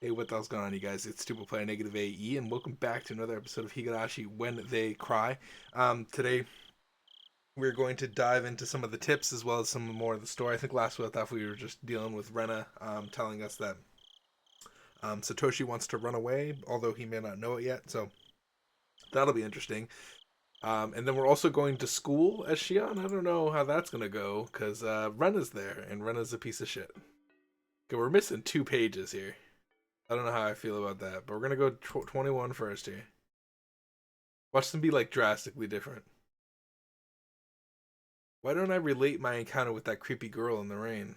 Hey, what the hell's going on, you guys? It's Stupid Player Negative AE, and welcome back to another episode of Higurashi When They Cry. Today, we're going to dive into some of the tips as well as some more of the story. I think last week I thought we were just dealing with Rena telling us that Satoshi wants to run away, although he may not know it yet, so that'll be interesting. And then we're also going to school as Shion. I don't know how that's going to go, because Rena's there, and Rena's a piece of shit. Okay, we're missing 2 pages here. I don't know how I feel about that, but we're gonna go 21 first here. Watch them be like drastically different. Why don't I relate my encounter with that creepy girl in the rain?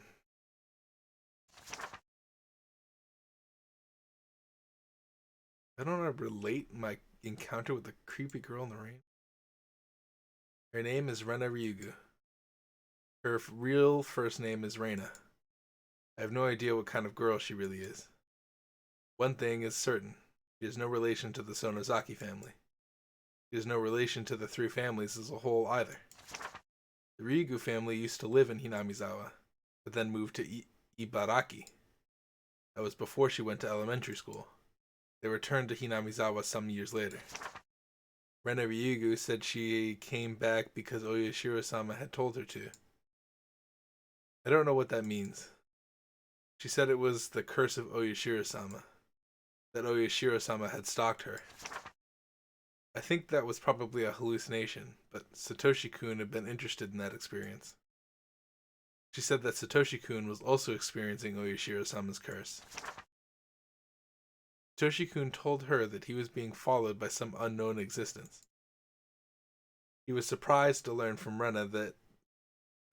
Why don't I relate my encounter with the creepy girl in the rain? Her name is Rena Ryugu. Her real first name is Rena. I have no idea what kind of girl she really is. One thing is certain. She is no relation to the Sonozaki family. She is no relation to the three families as a whole either. The Ryugu family used to live in Hinamizawa, but then moved to Ibaraki. That was before she went to elementary school. They returned to Hinamizawa some years later. Rena Ryugu said she came back because Oyashiro-sama had told her to. I don't know what that means. She said it was the curse of Oyashiro-sama, that Oyashiro-sama had stalked her. I think that was probably a hallucination, but Satoshi-kun had been interested in that experience. She said that Satoshi-kun was also experiencing Oyashiro-sama's curse. Satoshi-kun told her that he was being followed by some unknown existence. He was surprised to learn from Rena that...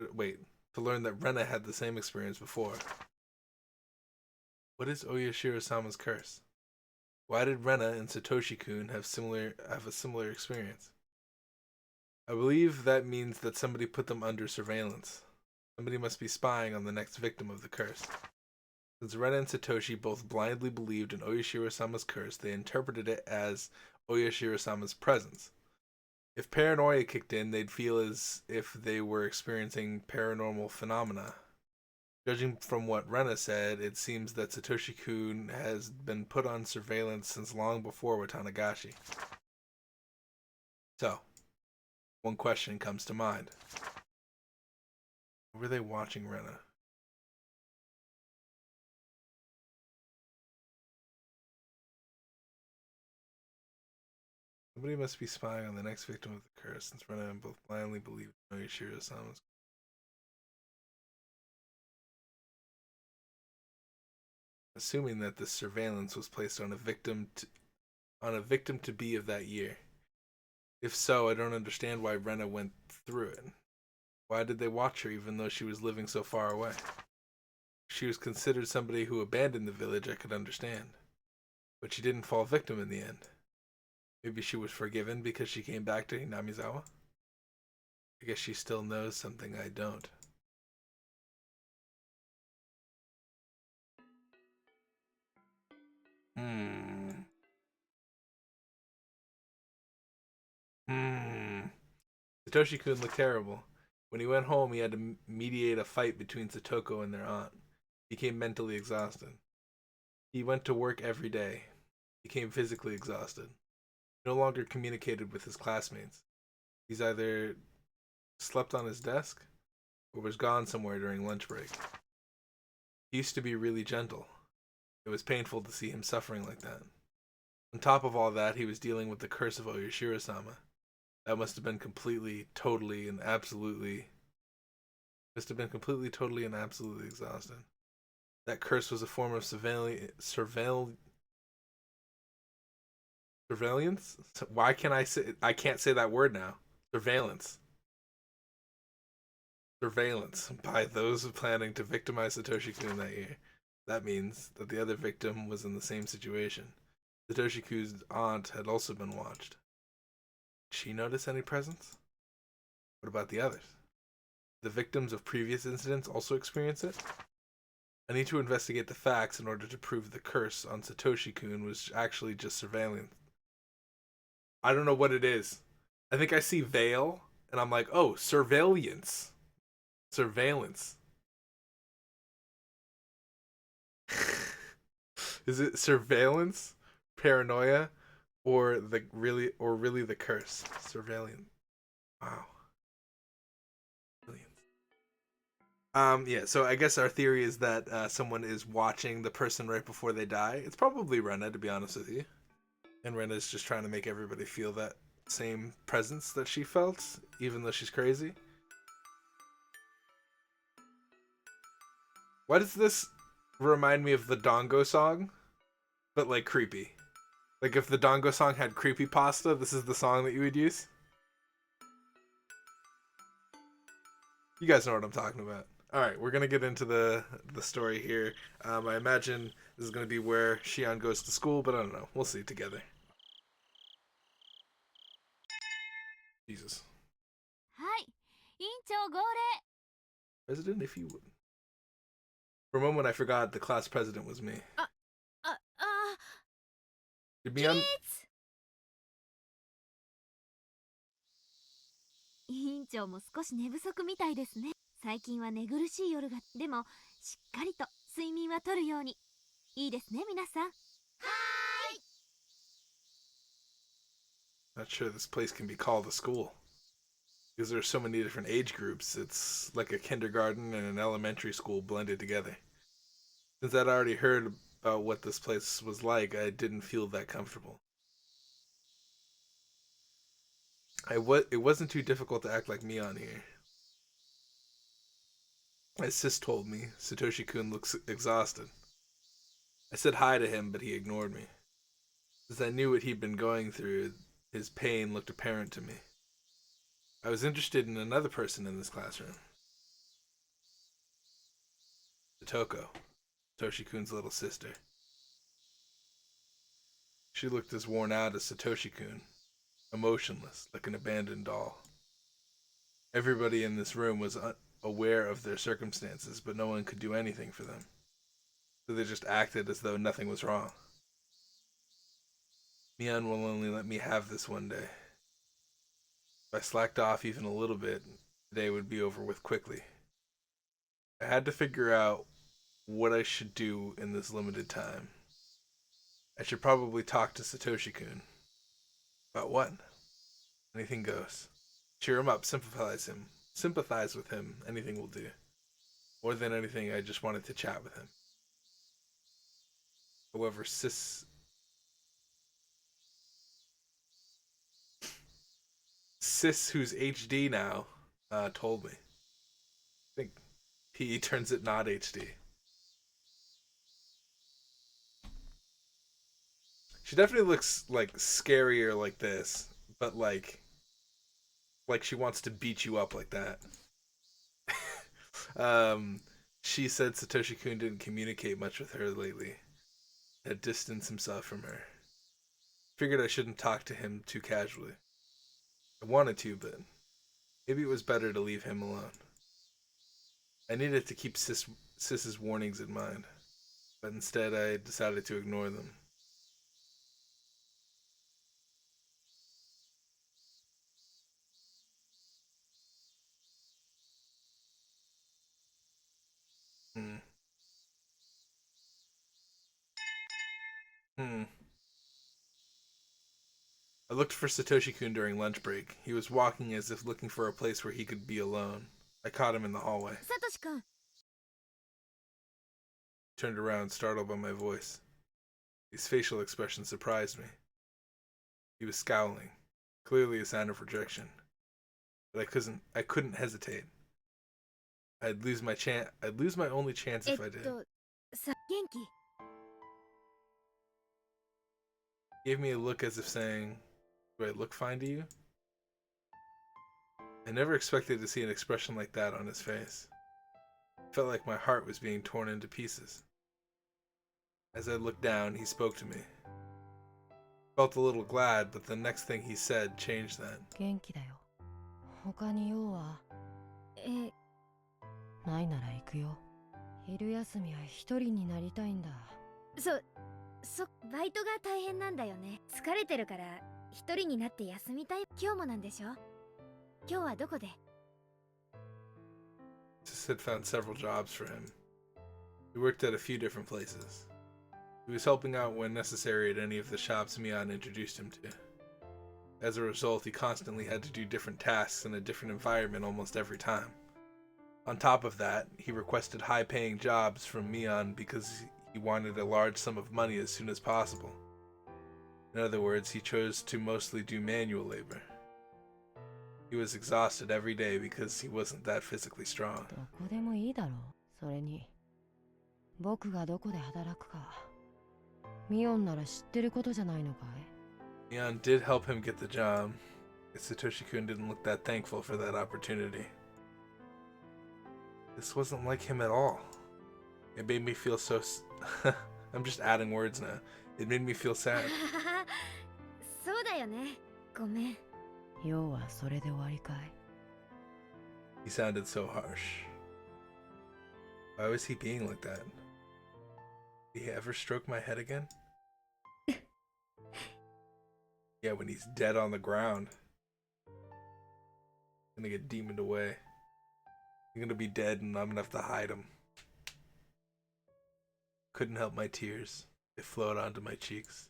to learn that Rena had the same experience before. What is Oyashiro-sama's curse? Why did Rena and Satoshi-kun have a similar experience? I believe that means that somebody put them under surveillance. Somebody must be spying on the next victim of the curse. Since Rena and Satoshi both blindly believed in Oyashiro-sama's curse, they interpreted it as Oyashiro-sama's presence. If paranoia kicked in, they'd feel as if they were experiencing paranormal phenomena. Judging from what Rena said, it seems that Satoshi-kun has been put on surveillance since long before Watanagashi. So, one question comes to mind. Were they watching Rena? Somebody must be spying on the next victim of the curse, since Rena and both blindly believed in Oyashiro-sama's. Assuming that this surveillance was placed on a victim to be of that year. If so, I don't understand why Rena went through it. Why did they watch her even though she was living so far away? If she was considered somebody who abandoned the village, I could understand. But she didn't fall victim in the end. Maybe she was forgiven because she came back to Hinamizawa? I guess she still knows something I don't. Satoshi-kun looked terrible. When he went home, he had to mediate a fight between Satoko and their aunt. He became mentally exhausted. He went to work every day. He became physically exhausted. He no longer communicated with his classmates. He's either slept on his desk or was gone somewhere during lunch break. He used to be really gentle. It was painful to see him suffering like that. On top of all that, he was dealing with the curse of Oyashiro-sama. That must have been completely, totally, and absolutely exhausted. That curse was a form of surveillance. Why can't I can't say that word now. Surveillance by those planning to victimize Satoshi-kun that year. That means that the other victim was in the same situation. Satoshi-kun's aunt had also been watched. Did she notice any presence? What about the others? The victims of previous incidents also experience it? I need to investigate the facts in order to prove the curse on Satoshi-kun was actually just surveillance. I don't know what it is. I think I see veil, and I'm like, oh, surveillance. Surveillance. Is it surveillance, paranoia, or really the curse? Surveillance. Wow. Millions. Yeah, so I guess our theory is that someone is watching the person right before they die. It's probably Rena, to be honest with you. And Rena's just trying to make everybody feel that same presence that she felt, even though she's crazy. Why does this remind me of the Dongo song, but like creepy? Like if the Dongo song had creepy pasta, this is the song that you would use. You guys know what I'm talking about. All right, we're gonna get into the story here. I imagine this is gonna be where Shion goes to school, but I don't know. We'll see together. Jesus. はい、委員長号令。President, if you would. For a moment, I forgot the class president was me. 起 Did 立 Mion... 委員長も少し寝不足みたいですね。最近は寝苦しい夜が、でもしっかりと睡眠はとるように。いいですね、皆さん。はーい。 Not sure this place can be called a school. Because there are so many different age groups. It's like a kindergarten and an elementary school blended together. Since I'd already heard about what this place was like, I didn't feel that comfortable. It wasn't too difficult to act like me on here. As Sis told me, Satoshi-kun looks exhausted. I said hi to him, but he ignored me. Since I knew what he'd been going through, his pain looked apparent to me. I was interested in another person in this classroom. Satoko, Satoshi-kun's little sister. She looked as worn out as Satoshi-kun, emotionless, like an abandoned doll. Everybody in this room was aware of their circumstances, but no one could do anything for them. So they just acted as though nothing was wrong. Mion will only let me have this one day. If I slacked off even a little bit, the day would be over with quickly. I had to figure out what I should do in this limited time. I should probably talk to Satoshi-kun. About what? Anything goes. Cheer him up, sympathize with him, anything will do. More than anything, I just wanted to chat with him. However, Sis, who's HD now, told me. I think PE turns it not HD. She definitely looks like scarier like this, but like she wants to beat you up like that. She said Satoshi-kun didn't communicate much with her lately. Had distanced himself from her. Figured I shouldn't talk to him too casually. I wanted to, but maybe it was better to leave him alone. I needed to keep Sis's warnings in mind, but instead I decided to ignore them. Hmm. I looked for Satoshi-kun during lunch break. He was walking as if looking for a place where he could be alone. I caught him in the hallway. Satoshi-kun. Turned around, startled by my voice. His facial expression surprised me. He was scowling, clearly a sign of rejection. But I couldn't hesitate. I'd lose my only chance if I did. 元気? He gave me a look as if saying, "Do I look fine to you?" I never expected to see an expression like that on his face. It felt like my heart was being torn into pieces. As I looked down, he spoke to me. Felt a little glad, but the next thing he said changed that. 元気だよ。他に用はないなら行くよ。昼休みは一人になりたいんだ。バイトが大変なんだよね。疲れてるから一人になって休みたい。今日もなんでしょ？今日はどこで？ Sis had found several jobs for him. He worked at a few different places. He He was helping out when necessary at any of the shops Mion introduced him to. As a result, he constantly had to do different tasks in a different environment almost every time. On top of that, he requested high-paying jobs from Mion because he wanted a large sum of money as soon as possible. In other words, he chose to mostly do manual labor. He was exhausted every day because he wasn't that physically strong. どこでもいいだろう。それに僕がどこで働くかミオンなら知ってることじゃないのかい。 Mion did help him get the job. Satoshi-kun didn't look that thankful for that opportunity. This wasn't like him at all. It made me feel so... I'm just adding words now. It made me feel sad. そうだよね。ごめん。要はそれで終わりかい。 He sounded so harsh. Why was he being like that? Did he ever stroke my head again? Yeah, when he's dead on the ground. Gonna get demoned away. He's gonna be dead and I'm gonna have to hide him. Couldn't help my tears. They flowed onto my cheeks.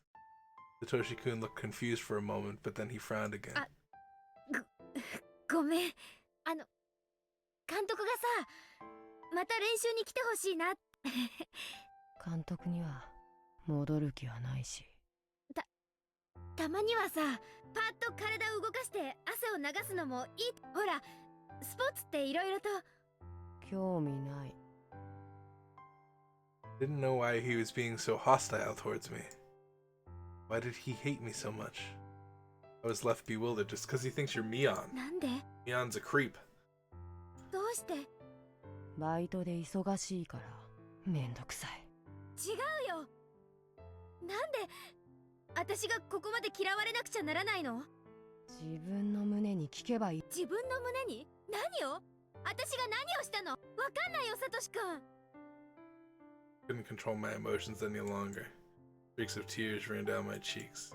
Satoshi-kun looked confused for a moment, but then he frowned again. ごめん。監督がさ、また練習に来てほしいな。監督には戻る気はないし。たまにはさ、パッと体を動かして汗を流すのもいい。ほら、スポーツっていろいろと。興味ない。 Didn't know why he was being so hostile towards me. Why did he hate me so much? I was left bewildered just because he thinks you're Mion. なんで？ Mion's a creep. どうして？バイトで忙しいからめんどくさい。違うよ。なんで私がここまで嫌われなくちゃならないの？自分の胸に聞けばいい。自分の胸に？何を？私が何をしたの？わかんないよ、サトシ君。Couldn't control my emotions any longer. Streaks of tears ran down my cheeks.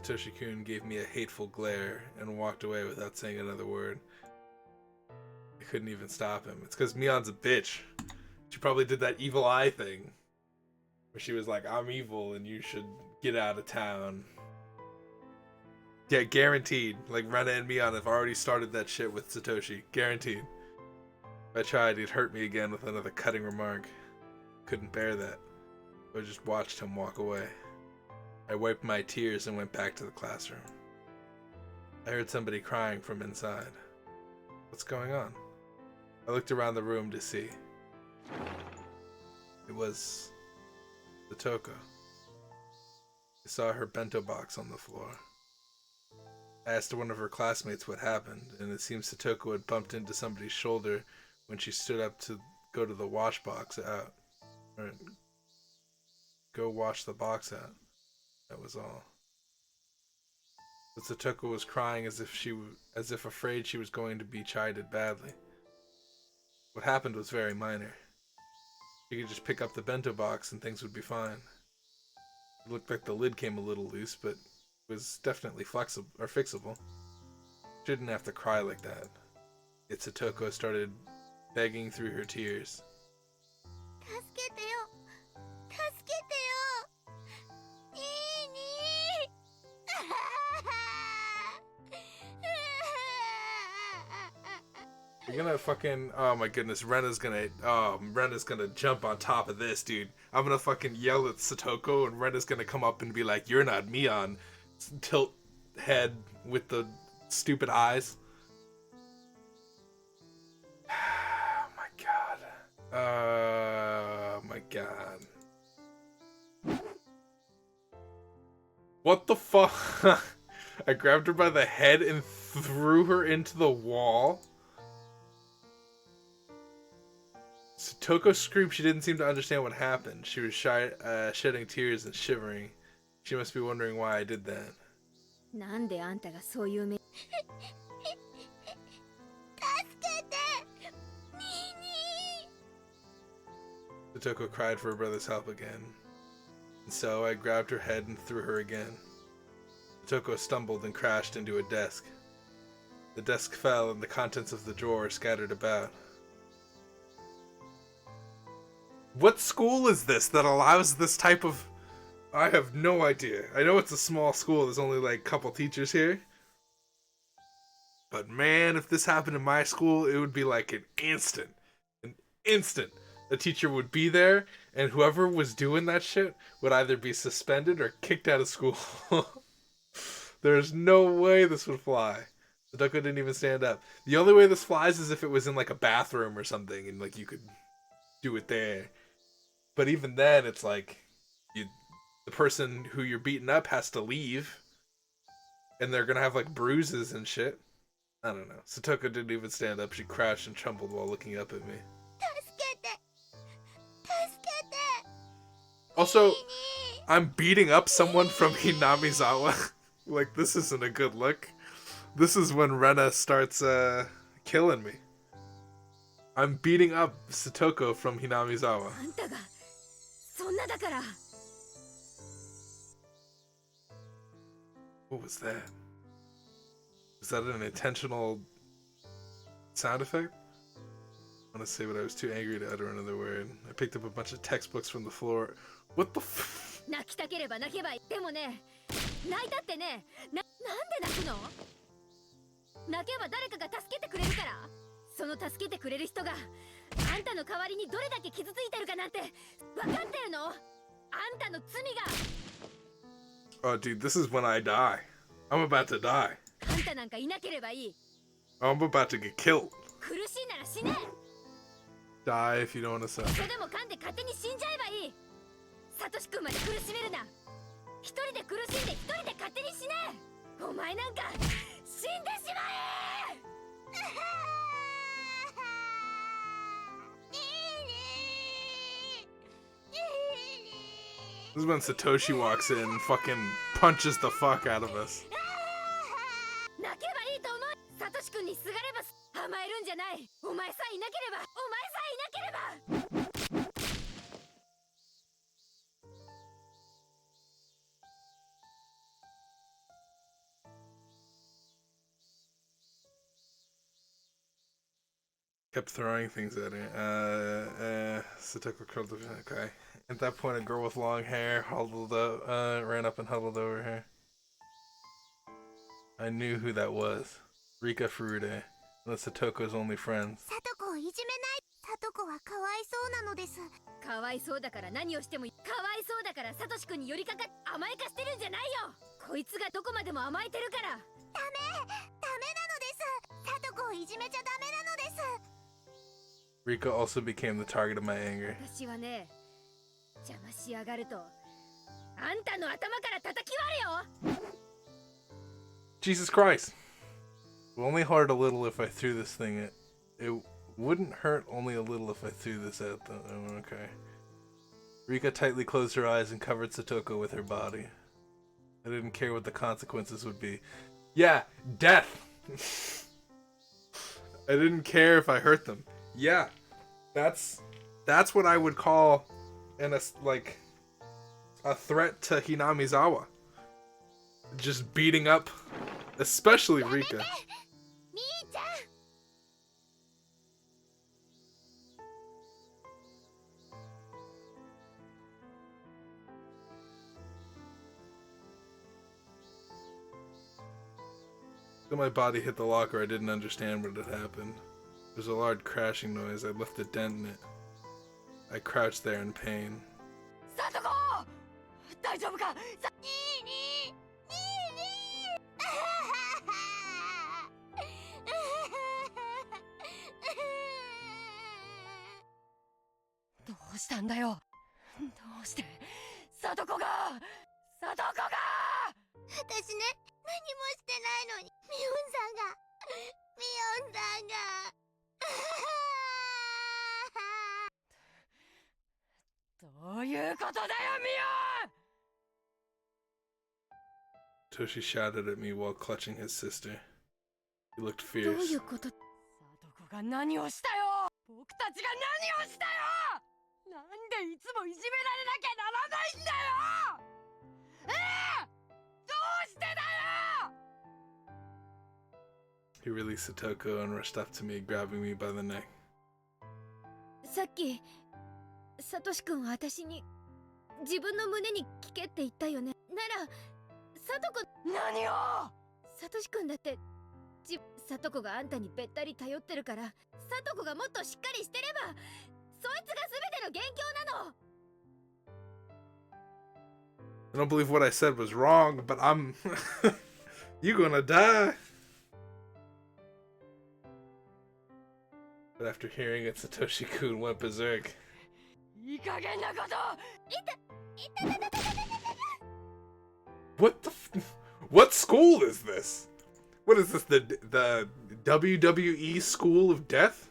Satoshi-kun gave me a hateful glare and walked away without saying another word. I couldn't even stop him. It's because Mion's a bitch. She probably did that evil eye thing. Where she was like, I'm evil and you should get out of town. Yeah, guaranteed. Like, Rena and Mion have already started that shit with Satoshi. Guaranteed. If I tried, he'd hurt me again with another cutting remark. Couldn't bear that. I just watched him walk away. I wiped my tears and went back to the classroom. I heard somebody crying from inside. What's going on? I looked around the room to see. It was Satoko. I saw her bento box on the floor. I asked one of her classmates what happened, and it seems Satoko had bumped into somebody's shoulder when she stood up to go to the wash box out. Or go wash the box out. That was all. But Satoko was crying as if afraid she was going to be chided badly. What happened was very minor. She could just pick up the bento box and things would be fine. It looked like the lid came a little loose, but it was definitely flexible or fixable. She didn't have to cry like that. Yet Satoko started begging through her tears. 助けてよ。助けてよ。にーにー。 You're gonna fucking, oh my goodness, Rena's gonna jump on top of this, dude. I'm gonna fucking yell at Satoko and Rena's gonna come up and be like, you're not Mion. Tilt head with the stupid eyes. Oh my god. Oh my god. What the fuck? I grabbed her by the head and threw her into the wall. Satoko screamed. She didn't seem to understand what happened. She was shedding tears and shivering. She must be wondering why I did that. なんであんたがそういう目。助けて。にーにー。 Satoko cried for her brother's help again. And so I grabbed her head and threw her again. Satoko stumbled and crashed into a desk. The desk fell and the contents of the drawer scattered about. What school is this that allows this type of... I have no idea. I know it's a small school. There's only like a couple teachers here. But man, if this happened in my school, it would be like an instant. An instant. The teacher would be there, and whoever was doing that shit would either be suspended or kicked out of school. There's no way this would fly. Sadoko didn't even stand up. The only way this flies is if it was in like a bathroom or something, and like you could do it there. But even then, it's like the person who you're beating up has to leave, and they're gonna have like bruises and shit. I don't know. Satoko didn't even stand up. She crouched and trembled while looking up at me. Also, I'm beating up someone from Hinamizawa. Like, this isn't a good look. This is when Rena starts killing me. I'm beating up Satoko from Hinamizawa. What was that? Was that an intentional sound effect? I want to say, but I was too angry to utter another word. I picked up a bunch of textbooks from the floor. What the f... 泣きたければ泣けばいい。でもね、泣いたってね、なんで泣くの？泣けば誰かが助けてくれるから。その助けてくれる人があんたの代わりにどれだけ傷ついてるかなんて分かってるの？あんたの罪が。Oh, dude, this is when I die. I'm about to die. あんたなんかいなければいい。I'm about to get killed. 苦しいなら死ね。Die if you don't want to suffer. それでも噛んで勝手に死んじゃえばいい。サトシ君まで苦しめるな。一人で苦しんで一人で勝手に死ね。お前なんか死んでしまえ。This is when Satoshi walks in and fucking punches the fuck out of us. 泣けばいいと思う。サトシ君にすがれば甘えるんじゃない。お前さえいなければ、お前さえいなければ。Kept throwing things at her. Satoko curled up. Okay. At that point, a girl with long hair huddled up, ran up and huddled over her. I knew who that was. Rika Furude. That's Satoko's only friends. サトコをいじめない。サトコはかわいそうなのです。かわいそうだから何をしてもかわいそうだからサトシ君に寄りかかっ甘やかしてるんじゃないよ。こいつがどこまでも甘えてるから。ダメなのです。サトコをいじめちゃダメなのです。Rika also became the target of my anger. 私はね、邪魔しやがるとあんたの頭から叩き割るよ。 Jesus Christ! It only hurt a little if I threw this thing at... It wouldn't hurt only a little if I threw this at them. Oh, okay. Rika tightly closed her eyes and covered Satoko with her body. I didn't care what the consequences would be. Yeah, death! I didn't care if I hurt them. Yeah, that's what I would call a threat to Hinamizawa. Just beating up, especially Rika. When my body hit the locker, I didn't understand what had happened. There was a large crashing noise. I left a dent in it. I crouched there in pain. Satoko! 大丈夫か? Nini! どうしたんだよ。どうしてサトコが私ね、何もしてないのにミオンさんがどういうことだよ、ミオン。 Toshi shouted at me while clutching his sister. He looked どう fierce. いうこと。サトコが何をしたよ。僕たちが何をしたよ。なんでいつもいじめられなきゃならないんだよ。どうしてだよ。 He released Satoko and rushed up to me, grabbing me by the neck. さっきサトシ君は私に自分の胸に聞けって言ったよね。ならサトコ、何を。サトシ君だってサトコがあんたにべったり頼ってるから、サトコがもっとしっかりしてればそいつが全ての元凶なの。 I don't believe what I said was wrong, but I'm you gonna die. But after hearing it, Satoshi-kun went berserk. いい加減なこと。 What the what school is this? What is this, the WWE school of death?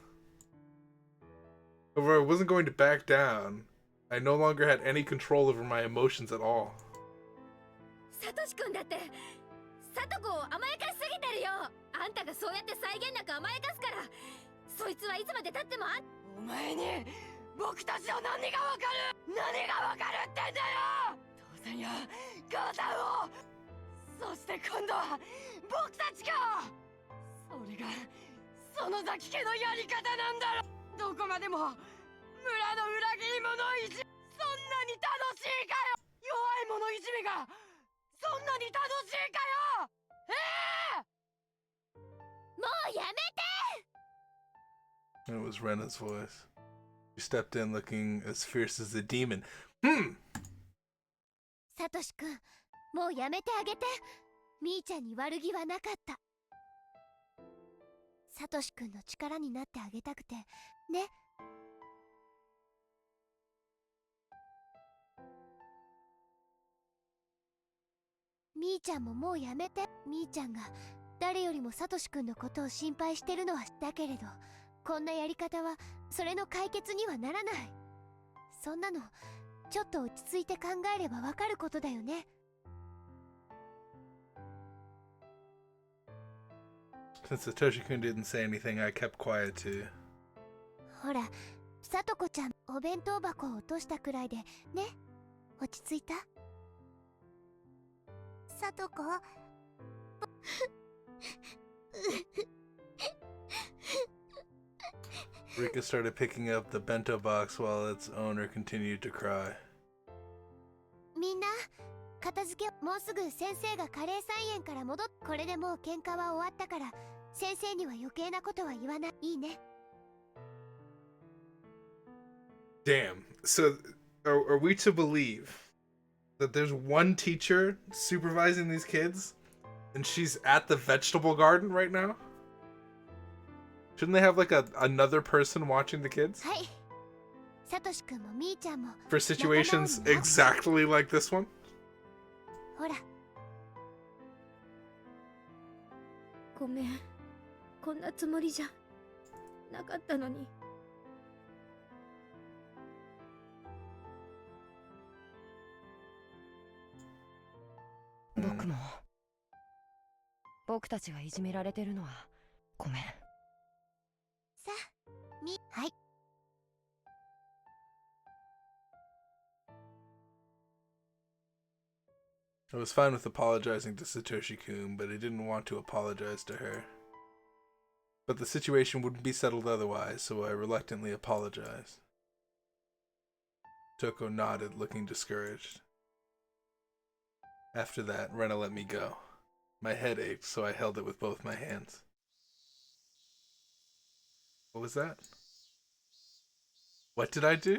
Over, I wasn't going to back down. I no longer had any control over my emotions at all. サトシ君だってサトコを甘やかしすぎてるよ。あんたがそうやって際限なく甘やかすから、そいつはいつまでたってもお前に僕たちの何がわかる。何がわかるってんだよ。父さんや母さんを、そして今度は僕たちか。それが園崎家のやり方なんだろ。どこまでも村の裏切り者いじ、そんなに楽しいかよ。弱い者いじめがそんなに楽しいかよ。もうやめて。 It was Rena's voice. She stepped in looking as fierce as a demon. サトシ君、もうやめてあげて。みーちゃんに悪気はなかった。サトシ君の力になってあげたくてね。みーちゃんももうやめて。みーちゃんが誰よりもサトシ君のことを心配してるのはだけれど、こんなやり方はそれの解決にはならない。そんなのちょっと落ち着いて考えればわかることだよね。Since Satoshi-kun didn't say anything, I kept quiet too. ほら、さとこちゃん、お弁当箱を落としたくらいでね。落ち着いた？さとこRika started picking up the bento box while its owner continued to cry. みんな片付け。もうすぐ先生がカレー菜園から戻っ。これでもう喧嘩は終わったから、先生には余計なことは言わない。いいね。 Damn. So, are we to believe that there's one teacher supervising these kids, and she's at the vegetable garden right now? Shouldn't they have like another person watching the kids? はい。サトシ君もみーちゃんも For situations exactly like this one? ほら。ごめん。こんなつもりじゃなかったのに。僕も僕たちがいじめられてるのはごめん。さあ、はい。I was fine with apologizing to Satoshi-kun, but I didn't want to apologize to her. But the situation wouldn't be settled otherwise, so I reluctantly apologized. Toko nodded, looking discouraged. After that, Rena let me go. My head ached, so I held it with both my hands. What was that? What did I do?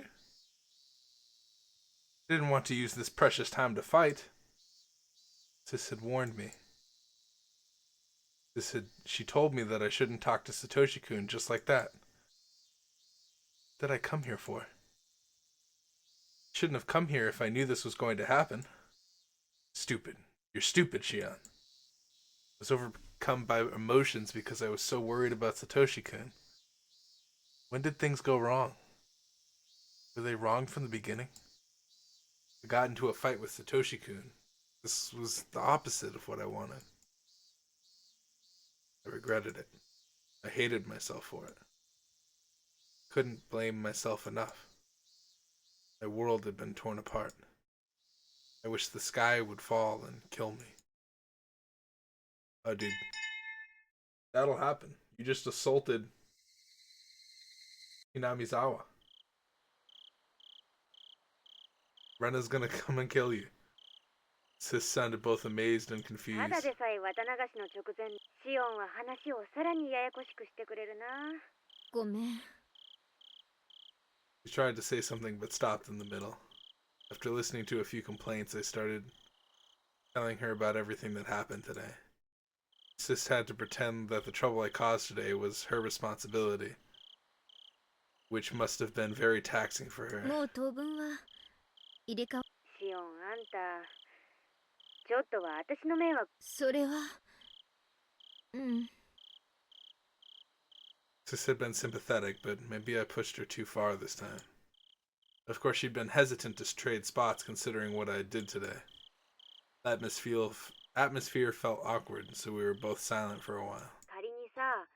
I didn't want to use this precious time to fight. Sis had warned me. She told me that I shouldn't talk to Satoshi-kun just like that. What did I come here for? Shouldn't have come here if I knew this was going to happen. Stupid. You're stupid, Shion. I was overcome by emotions because I was so worried about Satoshi-kun. When did things go wrong? Were they wrong from the beginning? I got into a fight with Satoshi-kun. This was the opposite of what I wanted. I regretted it. I hated myself for it. Couldn't blame myself enough. My world had been torn apart. I wish the sky would fall and kill me. Oh, dude. That'll happen. You just assaulted Hinamizawa. Rena's gonna come and kill you. Sis sounded both amazed and ただ confused. でさえ綿流しの直前、シオンは話をさらにややこしくしてくれるな。ごめん。 She tried to say something but stopped in the middle. After listening to a few complaints, I started telling her about everything that happened today. Sis had to pretend that the trouble I caused today was her responsibility, which must have been very taxing for her. もう当分は入れ替わ。シオン、あんた、ちょっとは私の迷惑。それは。うん。 Sis had been sympathetic, but maybe I pushed her too far this time. Of course, she'd been hesitant to trade spots considering what I did today. Atmosphere felt awkward, so we were both silent for a while. 仮にさ、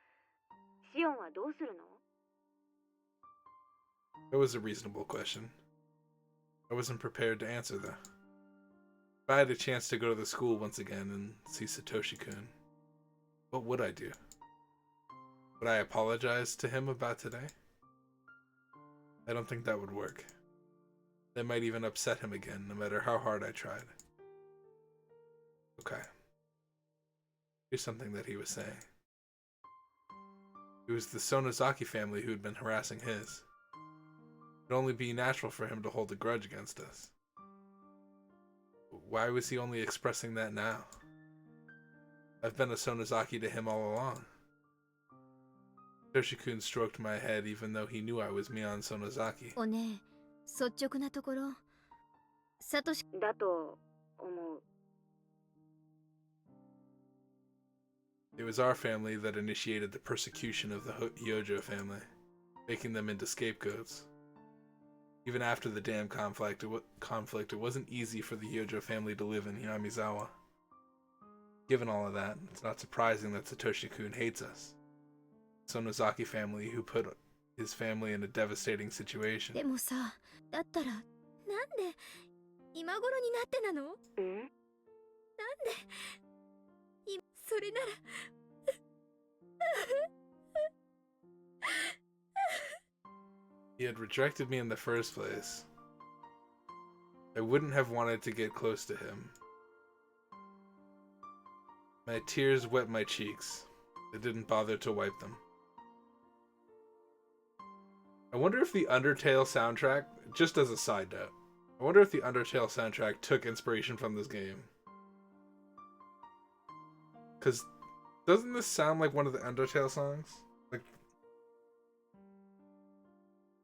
シオンはどうするの？ It was a reasonable question. I wasn't prepared to answer, though. If I had a chance to go to the school once again and see Satoshi-kun, what would I do? Would I apologize to him about today? I don't think that would work. That might even upset him again, no matter how hard I tried. Okay. Here's something that he was saying. It was the Sonozaki family who had been harassing his. It would only be natural for him to hold a grudge against us. Why was he only expressing that now? I've been a Sonozaki to him all along. Toshi-kun stroked my head even though he knew I was Mion Sonozaki. おねえ、率直なところ、サトシ。だと思う。It was our family that initiated the persecution of the Hyojo family, making them into scapegoats. Even after the dam conflict, it wasn't easy for the Hyojo family to live in Yamizawa. Given all of that, it's not surprising that Satoshi-kun hates us. Sonozaki family who put his family in a devastating situation. でもさ、だったらなんで今頃になってなの？うん？なんでそれなら。He had rejected me in the first place. I wouldn't have wanted to get close to him. My tears wet my cheeks. I didn't bother to wipe them. I wonder if the Undertale soundtrack, just as a side note, I wonder if the Undertale soundtrack took inspiration from this game. Because doesn't this sound like one of the Undertale songs? Like,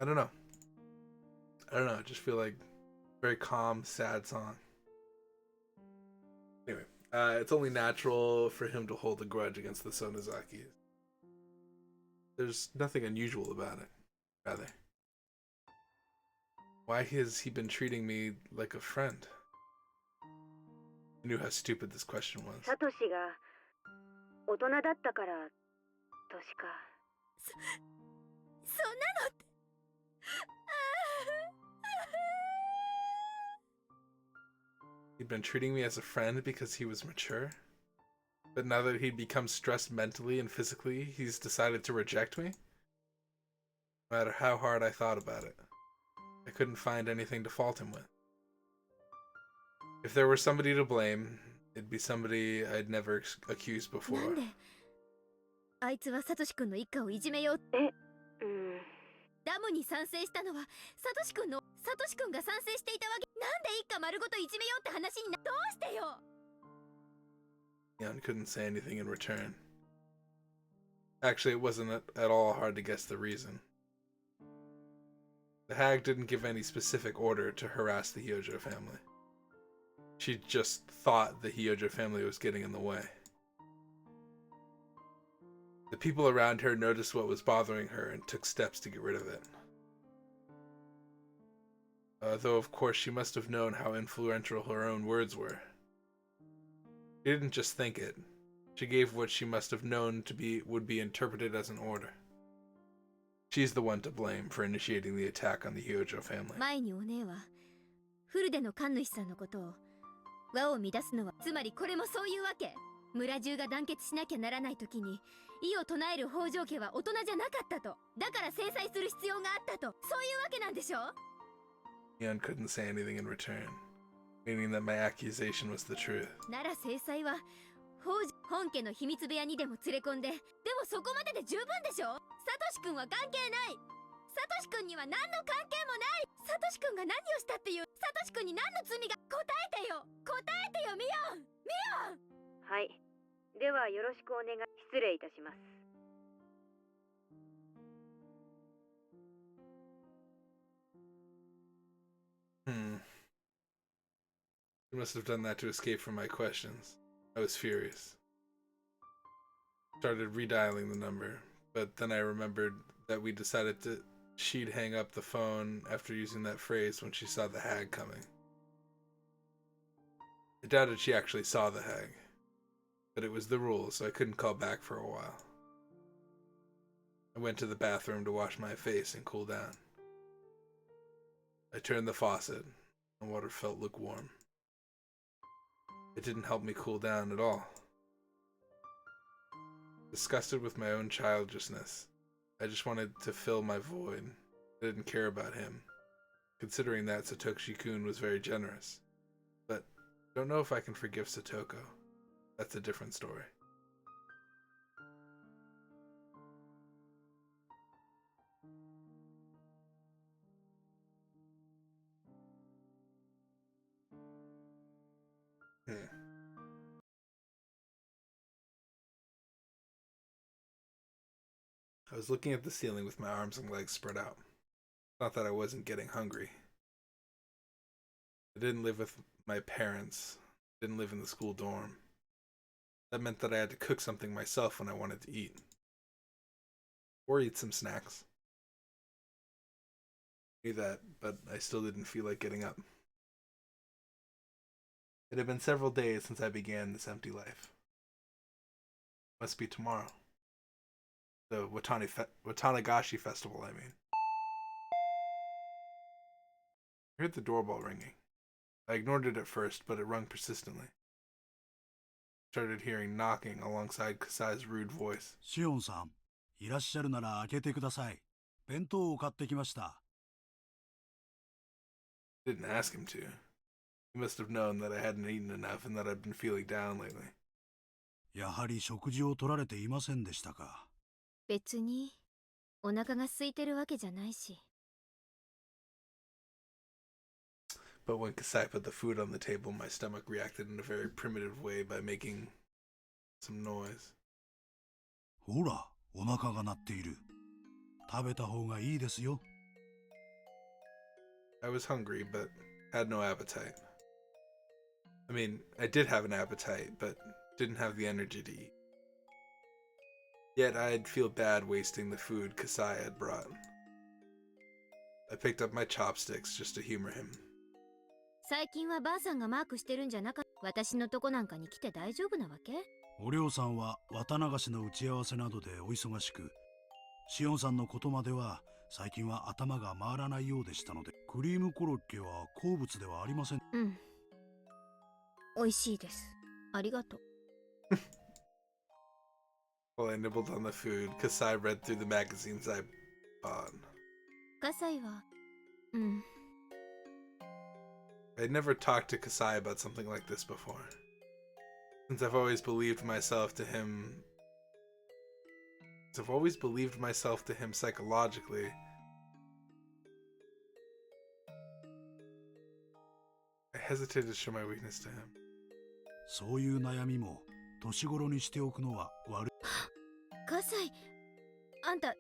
I don't know. I just feel like very calm, sad song. Anyway, it's only natural for him to hold a grudge against the Sonozakis. There's nothing unusual about it, rather. Why has he been treating me like a friend? I knew how stupid this question was. サトシが大人だったからとしか。そんなのって。He'd been treating me as a friend because he was mature? But now that he'd become stressed mentally and physically, he's decided to reject me? No matter how hard I thought about it, I couldn't find anything to fault him with. If there were somebody to blame, it'd be somebody I'd never accused な before. んであいつはサトシ君の一家をいじめよう。うん。ダムに賛成したのはサトシ君が賛成していたわけ。なんで一家丸ごといじめようって話にな。どうしてよ。Leon couldn't say anything in return. Actually, it wasn't at all hard to guess the reason. The hag didn't give any specific order to harass the Hyojo family. She just thought the Hyojo family was getting in the way. The people around her noticed what was bothering her and took steps to get rid of it. Though of course she must have known how influential her own words were. She didn't just think it. She gave what she must have known would be interpreted as an order. She's the one to blame for initiating the attack on the Hyojo family. 前にお姉はフルデの神主さんのことを輪を乱すのは、つまりこれもそういうわけ。村中が団結しなきゃならない時に異を唱える北条家は大人じゃなかったと。だから制裁する必要があったと。そういうわけなんでしょ。Leon couldn't say anything in return, meaning that my accusation was the truth. なら制裁は本家の秘密部屋にでも連れ込んで、でもそこまでで十分でしょ。サトシ君は関係ない。サトシ君には何の関係もない。サトシ君が何をしたっていう。サトシ君に何の罪が。答えてよ、答えてよ、ミオン、ミオン。はい。ではよろしくお願い。失礼いたします。You must have done that to escape from my questions. I was furious. Started redialing the number, but then I remembered that we decided she'd hang up the phone after using that phrase when she saw the hag coming. I doubted she actually saw the hag, but it was the rule, so I couldn't call back for a while. I went to the bathroom to wash my face and cool down. I turned the faucet, and water felt lukewarm. It didn't help me cool down at all. Disgusted with my own childishness, I just wanted to fill my void. I didn't care about him, considering that Satoshi-kun was very generous. But I don't know if I can forgive Satoko. That's a different story. I was looking at the ceiling with my arms and legs spread out. Not that I wasn't getting hungry. I didn't live with my parents. Didn't live in the school dorm. That meant that I had to cook something myself when I wanted to eat. Or eat some snacks. I knew that, but I still didn't feel like getting up. It had been several days since I began this empty life. Must be tomorrow. The Watanagashi festival, I mean. I heard the doorbell ringing. I ignored it at first, but it rung persistently. I started hearing knocking alongside Kasai's rude voice. シオンさん、いらっしゃるなら開けてください。弁当を買ってきました。I didn't ask him to. He must have known that I hadn't eaten enough and that I'd been feeling down lately. やはり食事を取られていませんでしたか。別にお腹が空いてるわけじゃないし。But when Kasai put the food on the table, my stomach reacted in a very primitive way by making some noise. ほら、お腹が鳴っている。食べた方がいいですよ。I was hungry, but had no appetite. I mean, I did have an appetite, but didn't have the energy to eat. Yet I'd feel bad wasting the food Kasai had brought. I picked up my chopsticks just to humor him. 最近はばあさんがマークしてるんじゃなかった。私のとこなんかに来て大丈夫なわけ？おりょうさんは綿流しの打ち合わせなどでお忙しく、シオンさんのことまでは最近は頭が回らないようでしたので、クリームコロッケは好物ではありません。うん。美味しいです。ありがとう。While I nibbled on the food, Kasai read through the magazines I bought. カサイは、うん。I'd never talked to Kasai about something like this before. Since I've always believed myself to him psychologically. I hesitated to show my weakness to him. そういう悩みも年頃にしておくのは悪い。カサイ、あんた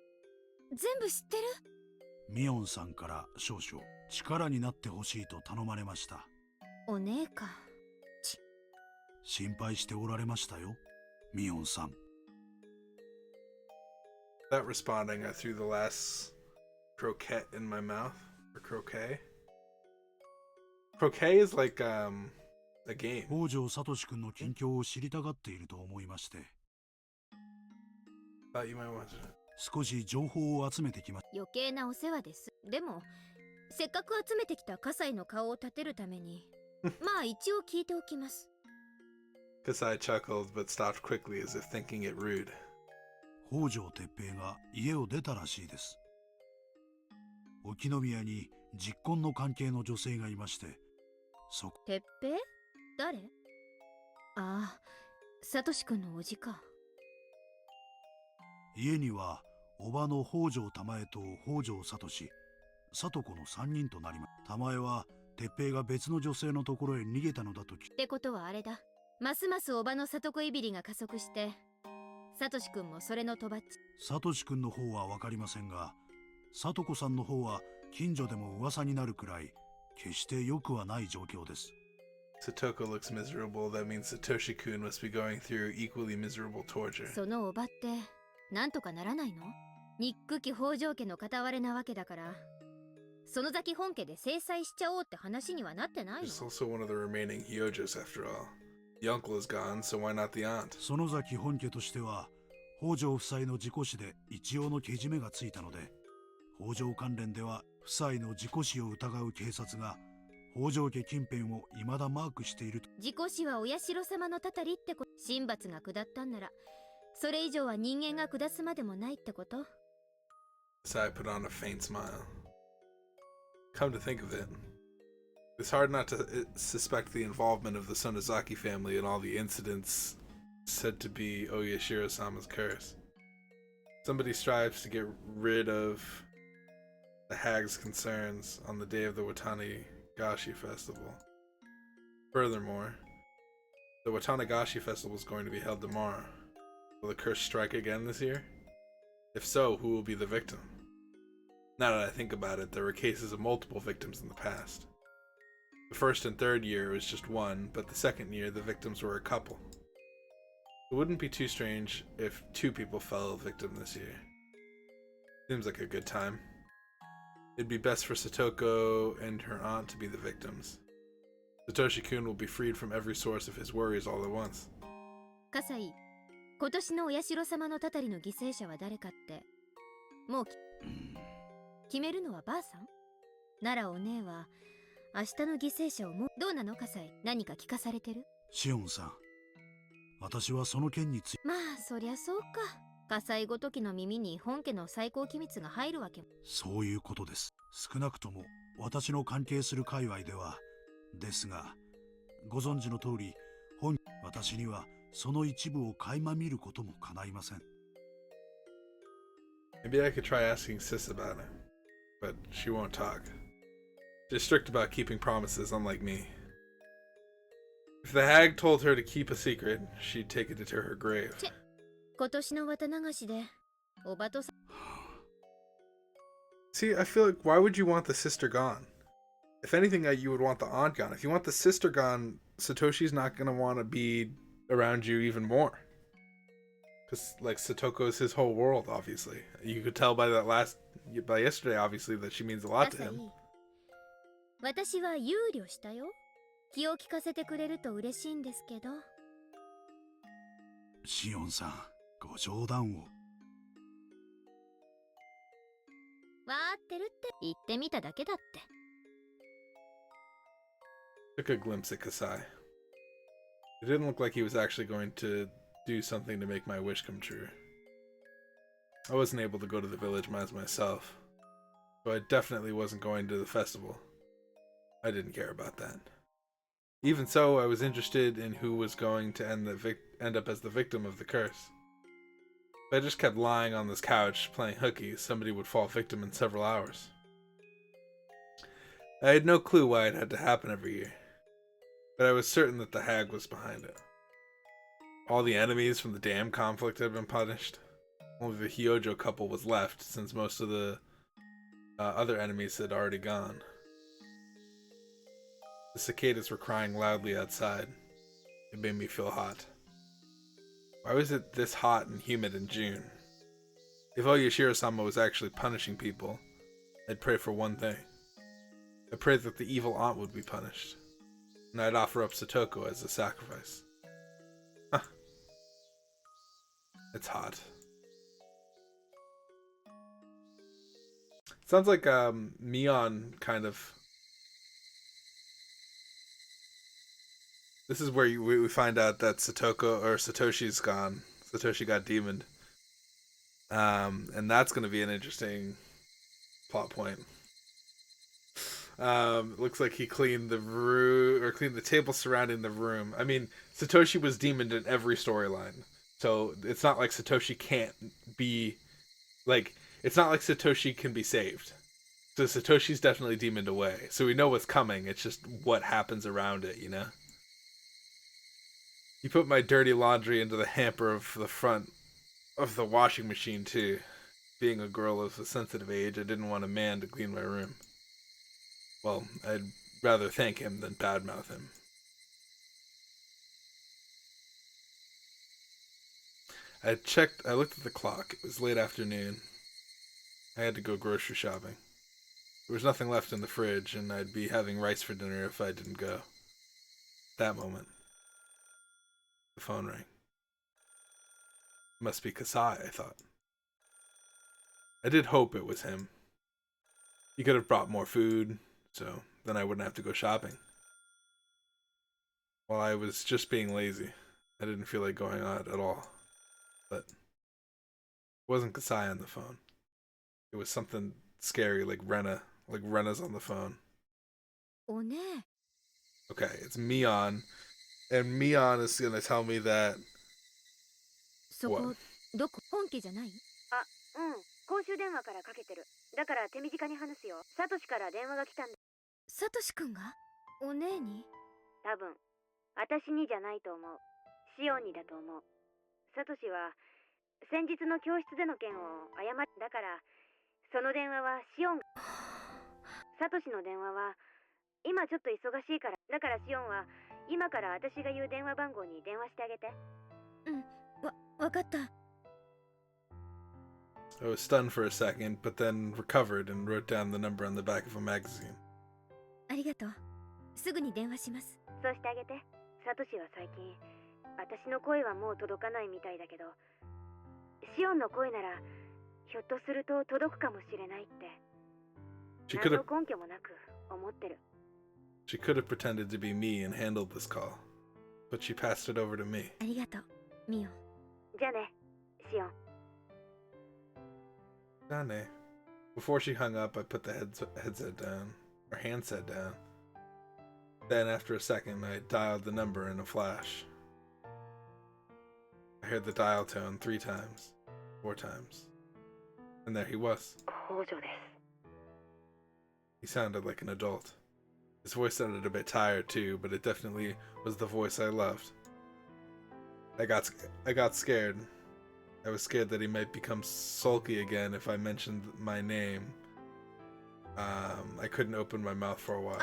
全部知ってる？ミオンさんから少々力になってほしいと頼まれました。お姉か。心配しておられましたよ、ミオンさん。Without responding, I threw the last croquette in my mouth. Or croquet. Croquet is like a game. 北条聡君の近況を知りたがっていると思いまして。Thought you might want to. 少し情報を集めてきました。余計なお世話です。でもせっかく集めてきたカサイの顔を立てるためにまあ一応聞いておきます。Kasai chuckled but stopped quickly as if thinking it rude. 北条哲平が家を出たらしいです。沖宮に実婚の関係の女性がいまして、てっぺい誰？ああ、サトシ君のおじか。家には叔母の北条玉江と北条聡、聡子の3人となります。玉江は鉄平が別の女性のところへ逃げたのだとってことはあれだ。ますます叔母の里子いびりが加速して、サトシ君もそれのとばっち。サトシ君の方は分かりませんが、聡子さんの方は近所でも噂になるくらい決して良くはない状況です。Satoko looks miserable. That means Satoshi-kun must be going through equally miserable torture. その叔母ってなんとかならないの？憎き北条家の片割れなわけだから、その崎本家で制裁しちゃおうって話にはなってないの？ She's also one of the remaining Hyojos after all. The uncle is gone, so why not the aunt? 園崎本家としては北条夫妻の事故死で一応のけじめがついたので、北条関連では夫妻の事故死を疑う警察が北条家近辺を未だマークしていると。事故死はお社様のたたりってこと。神罰が下ったんならそれ以上は人間が下すまでもないってこと。Sai put on a faint smile. Come to think of it, it's hard not to suspect the involvement of the Sonozaki family in all the incidents said to be Oyashiro-sama's curse. Somebody strives to get rid of the hag's concerns on the day of the Watanagashi festival. Furthermore, the Watanagashi festival is going to be held tomorrow. Will the curse strike again this year? If so, who will be the victim? Now that I think about it, there were cases of multiple victims in the past. The first and third year was just one, but the second year the victims were a couple. It wouldn't be too strange if 2 people fell victim this year. Seems like a good time. It'd be best for Satoko and her aunt to be the victims. Satoshi-kun will be freed from every source of his worries all at once. 葛西、今年のお社様のたたりの犠牲者は誰かってもう決めるのはばあさん？ならお姉は明日の犠牲者をもうどうなの？葛西、何か聞かされてる？シオンさん、私はその件について。まあそりゃそうか。葛西ごときの耳に本家の最高機密が入るわけも。そういうことです。少なくとも私の関係する界隈ではですが、ご存知の通り私にはその一部を垣間見ることも叶いません。Maybe I could try asking Sis about it, but she won't talk. She's strict about keeping promises, unlike me. If the hag told her to keep a secret, she'd take it to her grave. 今年の綿流しでおばとさ。 See, I feel like, why would you want the sister gone? If anything, you would want the aunt gone. If you want the sister gone, Satoshi's not going to want to be around you even more. Because, like, Satoko is his whole world, obviously. You could tell by yesterday, obviously, that she means a lot to 葛 him. 西、私は憂慮したよ。気を利かせてくれると嬉しいんですけど。シオンさん、ご冗談を。わーってるって言ってみただけだって。 Took a glimpse at Kasai. It didn't look like he was actually going to do something to make my wish come true. I wasn't able to go to the village myself, so I definitely wasn't going to the festival. I didn't care about that. Even so, I was interested in who was going to end up as the victim of the curse. If I just kept lying on this couch playing hooky, somebody would fall victim in several hours. I had no clue why it had to happen every year, but I was certain that the hag was behind it. All the enemies from the dam conflict had been punished. Only the Hyojo couple was left, since most of the other enemies had already gone. The cicadas were crying loudly outside. It made me feel hot. Why was it this hot and humid in June? If Oyashiro-sama was actually punishing people, I'd pray for one thing. I prayed that the evil aunt would be punished, and I'd offer up Satoko as a sacrifice. Huh. It's hot. Sounds like Mion kind of. This is where we find out that Satoshi's gone. Satoshi got demoned. And that's going to be an interesting plot point. Looks like he cleaned the room or cleaned the table surrounding the room. I mean, Satoshi was demoned in every storyline, so it's not like Satoshi can't be like. It's not like Satoshi can be saved. So Satoshi's definitely demoned away. So we know what's coming. It's just what happens around it, you know. He put my dirty laundry into the hamper of the front of the washing machine too. Being a girl of a sensitive age, I didn't want a man to clean my room. Well, I'd rather thank him than badmouth him. I looked at the clock. It was late afternoon. I had to go grocery shopping. There was nothing left in the fridge, and I'd be having rice for dinner if I didn't go. At that moment, the phone rang. It must be Kasai, I thought. I did hope it was him. He could have brought more food, so then I wouldn't have to go shopping. Well, I was just being lazy. I didn't feel like going out at all. But it wasn't Kasai on the phone. It was something scary like Rena. Like Rena's on the phone. おね Okay, it's Mion. And Mion is gonna tell me that そこどこ本家じゃない？あ、うん。公衆電話からかけてる。だから手短に話すよ。サトシから電話が来たんだ。サトシくんがお姉に？多分。私にじゃないと思う。シオンにだと思う。サトシは先日の教室での件を謝っだからその電話はシオンがサトシの電話は今ちょっと忙しいからだからシオンは今から私が言う電話番号に電話してあげて。わかった。I was stunned for a second, but then recovered and wrote down the number on the back of a magazine. ありがとう。すぐに電話します。そうしてあげて。サトシは最近私の声はもう届かないみたいだけどシオンの声ならひょっとすると届くかもしれないって She 何 could の have 根拠もなく思ってる。 she could have pretended to be me and handled this call, but she passed it over to me. ありがとう、ミオ。じゃあね、シオン。Dane. Before she hung up, I put the headset down, or handset down. Then, after a second, I dialed the number in a flash. I heard the dial tone 3 times, 4 times, and there he was. 北条です。 He sounded like an adult. His voice sounded a bit tired too, but it definitely was the voice I loved. I got scared. I was scared that he might become sulky again if I mentioned my name. I couldn't open my mouth for a while.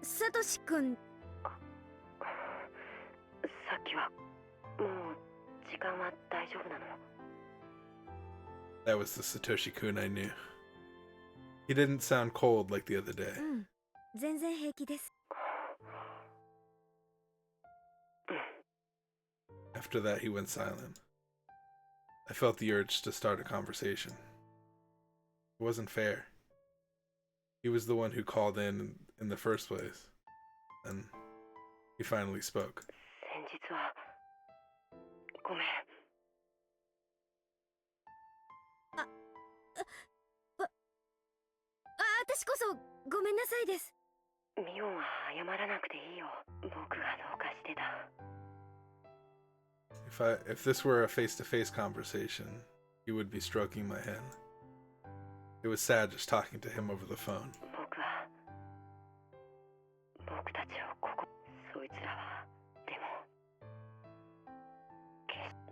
サトシくん。さっきはもう時間は大丈夫なの？ That was the Satoshi-kun I knew. He didn't sound cold like the other day. うん、全然平気です。 After that, he went silent. I felt the urge to start a conversation. It wasn't fair. He was the one who called in the first place. And he finally spoke. 先日はごめん。私こそごめんなさいです。ミオンは謝らなくていいよ。僕がどうかしてた。If this were a face-to-face conversation, he would be stroking my hand. It was sad just talking to him over the phone. 僕たちをここそいつらはでも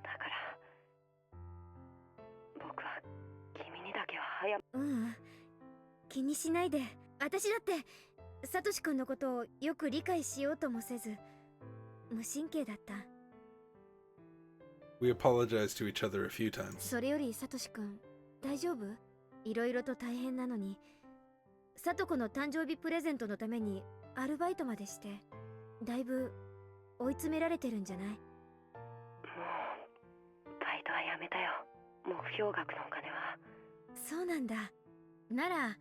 だから僕は君にだけはうん、気にしないで。私だってサトシ君のことをよく理解しようともせず無神経だった。We apologized to each other a few times. それよりサトシ君大丈夫？いろいろと大変なのにサトコの誕生日プレゼントのためにアルバイトまでしてだいぶ追い詰められてるんじゃない？もうバイトはやめたよ。目標額のお金は。そうなんだ。なら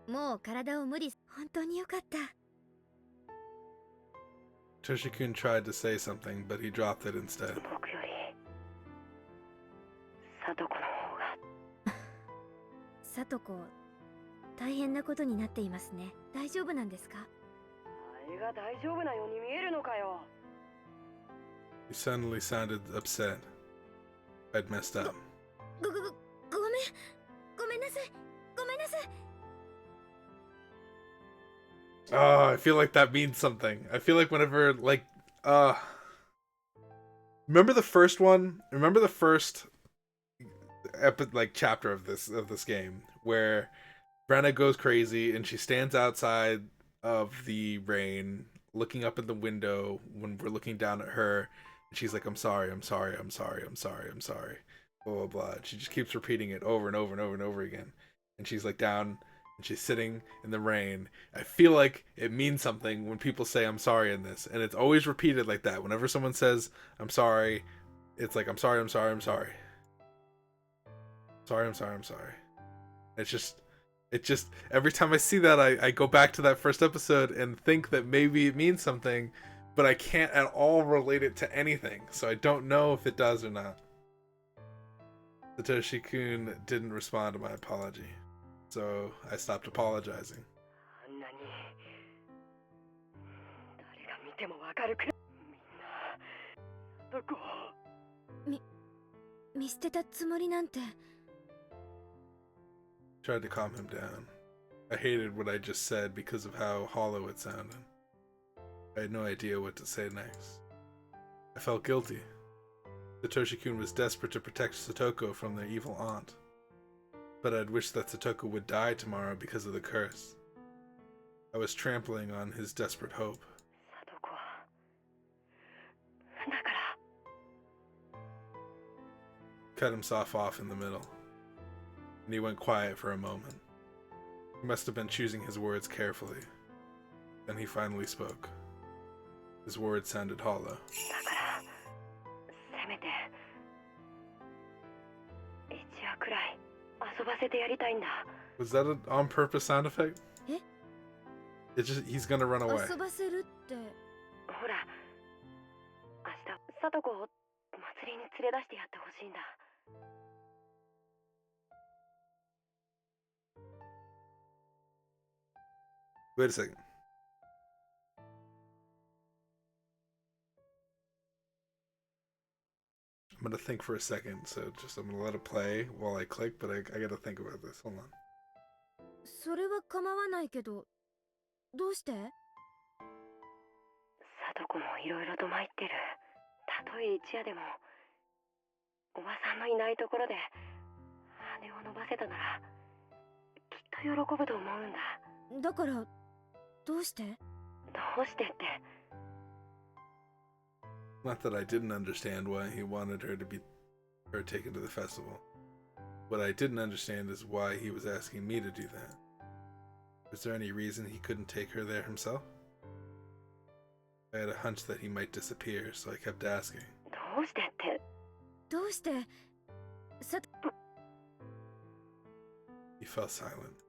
もう体を無理。本当によかった。 Toshi-kun tried to say something, but he dropped it instead. 僕よりサトコの方が。サトコ大変なことになっていますね。大丈夫なんですか？あれが大丈夫なように見えるのかよ。 He suddenly sounded upset. I'd messed up. ごめん。ごめんなさい。ごめんなさい。 Oh, I feel like that means something. I feel like whenever, like, remember the first one? Remember the first chapter of this game where Rena goes crazy and she stands outside of the rain, looking up at the window when we're looking down at her, and she's like, "I'm sorry, I'm sorry, I'm sorry, I'm sorry, I'm sorry," blah blah blah. She just keeps repeating it over and over and over and over again, and she's like down and she's sitting in the rain. I feel like it means something when people say "I'm sorry" in this, and it's always repeated like that. Whenever someone says "I'm sorry," it's like "I'm sorry, I'm sorry, I'm sorry." Sorry, I'm sorry, I'm sorry. It just every time I see that, I go back to that first episode and think that maybe it means something, but I can't at all relate it to anything, so I don't know if it does or not. Satoshi-kun didn't respond to my apology, so I stopped apologizing. あんなに誰が見てもわかるくらい、みんなどこ見捨てたつもりなんて。 Tried to calm him down. I hated what I just said because of how hollow it sounded. I had no idea what to say next. I felt guilty. Satoshi-kun was desperate to protect Satoko from their evil aunt. But I'd wished that Satoko would die tomorrow because of the curse. I was trampling on his desperate hope. さとこはだから Cut himself off in the middle, and he went quiet for a moment. He must have been choosing his words carefully. Then he finally spoke. His words sounded hollow. だからせめて一夜くらい遊ばせてやりたいんだ。 Was that an on-purpose sound effect? Eh? It's just, he's gonna run away. 遊ばせるって。ほら明日さとこを祭りに連れ出してやってほしいんだ。 Wait a second. I'm gonna think for a second, so I'm gonna let it play while I click, but I gotta think about this. Hold on. それは構わないけど、どうして？さとこもいろいろと参ってる。たとえ一夜でもおばさんのいないところで羽を伸ばせたならきっと喜ぶと思うんだ。だからどうして？どうしてって。 Not that I didn't understand why he wanted her taken to the festival. What I didn't understand is why he was asking me to do that. Was there any reason he couldn't take her there himself? I had a hunch that he might disappear, so I kept asking. どうしてって。どうして？さ、 He fell silent.